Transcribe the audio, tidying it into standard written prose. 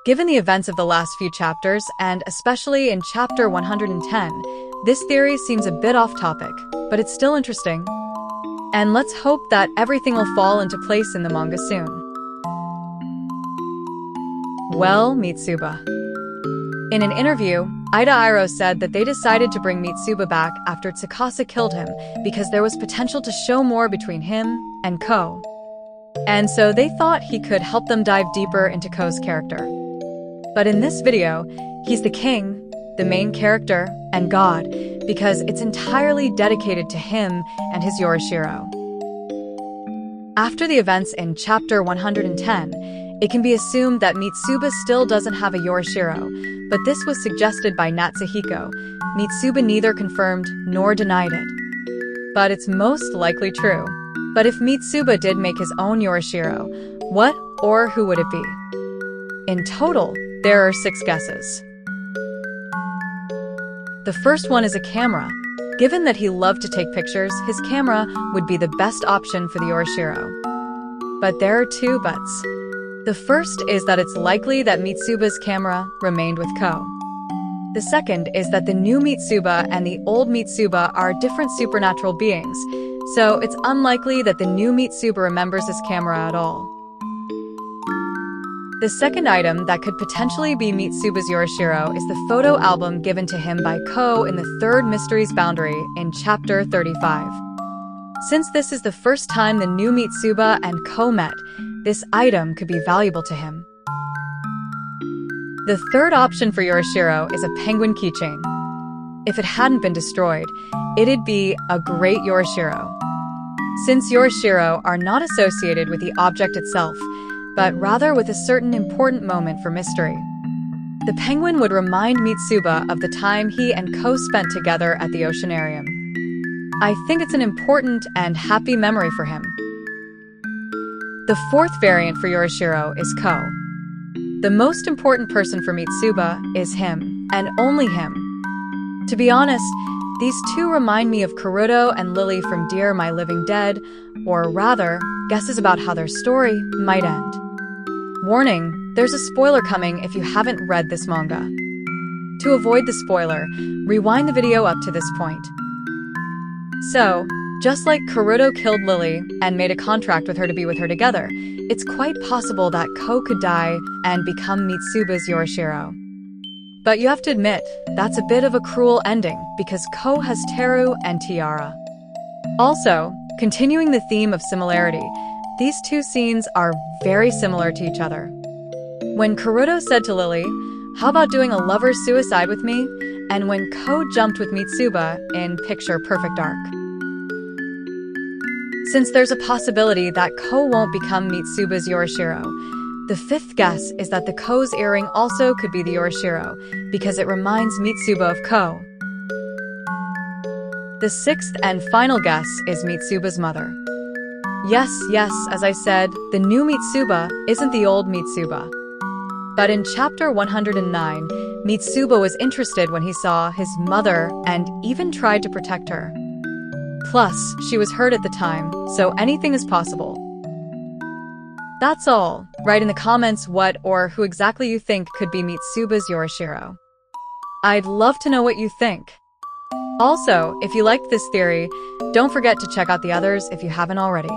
Given the events of the last few chapters, and especially in chapter 110, this theory seems a bit off topic, but it's still interesting. And let's hope that everything will fall into place in the manga soon. Well, Mitsuba. In an interview, 𝕬𝕬𝕬 said that they decided to bring Mitsuba back after Tsukasa killed him because there was potential to show more between him and Ko. And so they thought he could help them dive deeper into Ko's character. But in this video, he's the king, the main character, and God, because it's entirely dedicated to him and his Yorishiro. After the events in chapter 110, it can be assumed that Mitsuba still doesn't have a Yorishiro, but this was suggested by Natsuhiko. Mitsuba neither confirmed nor denied it. But it's most likely true. But if Mitsuba did make his own Yorishiro, what or who would it be? In total, there are 6 guesses. The first one is a camera. Given that he loved to take pictures, his camera would be the best option for the Yorishiro. But there are 2 buts. The first is that it's likely that Mitsuba's camera remained with Ko. The second is that the new Mitsuba and the old Mitsuba are different supernatural beings, so it's unlikely that the new Mitsuba remembers his camera at all. The second item that could potentially be Mitsuba's Yorishiro is the photo album given to him by Ko in the 3rd Mysteries Boundary in chapter 35. Since this is the first time the new Mitsuba and Ko met, this item could be valuable to him. The third option for Yorishiro is a penguin keychain. If it hadn't been destroyed, it'd be a great Yorishiro. Since Yorishiro are not associated with the object itself, but rather with a certain important moment for mystery. The penguin would remind Mitsuba of the time he and Ko spent together at the oceanarium. I think it's an important and happy memory for him. The fourth variant for Yorishiro is Ko. The most important person for Mitsuba is him, and only him. To be honest, these 2 remind me of Karuto and Lily from Dear My Living Dead, or rather, guesses about how their story might end. Warning, there's a spoiler coming if you haven't read this manga. To avoid the spoiler, rewind the video up to this point. So, just like Karuto killed Lily and made a contract with her to be with her together, it's quite possible that Ko could die and become Mitsuba's Yorishiro. But you have to admit, that's a bit of a cruel ending because Ko has Teru and Tiara. Also, continuing the theme of similarity, these 2 scenes are very similar to each other. When Karuto said to Lily, "How about doing a lover's suicide with me?" and when Ko jumped with Mitsuba in Picture Perfect arc. Since there's a possibility that Ko won't become Mitsuba's Yorishiro, the 5th guess is that the Ko's earring also could be the Yorishiro, because it reminds Mitsuba of Ko. The 6th and final guess is Mitsuba's mother. Yes, as I said, the new Mitsuba isn't the old Mitsuba. But in chapter 109, Mitsuba was interested when he saw his mother and even tried to protect her. Plus, she was hurt at the time, so anything is possible. That's all. Write in the comments what or who exactly you think could be Mitsuba's Yorishiro. I'd love to know what you think. Also, if you liked this theory, don't forget to check out the others if you haven't already.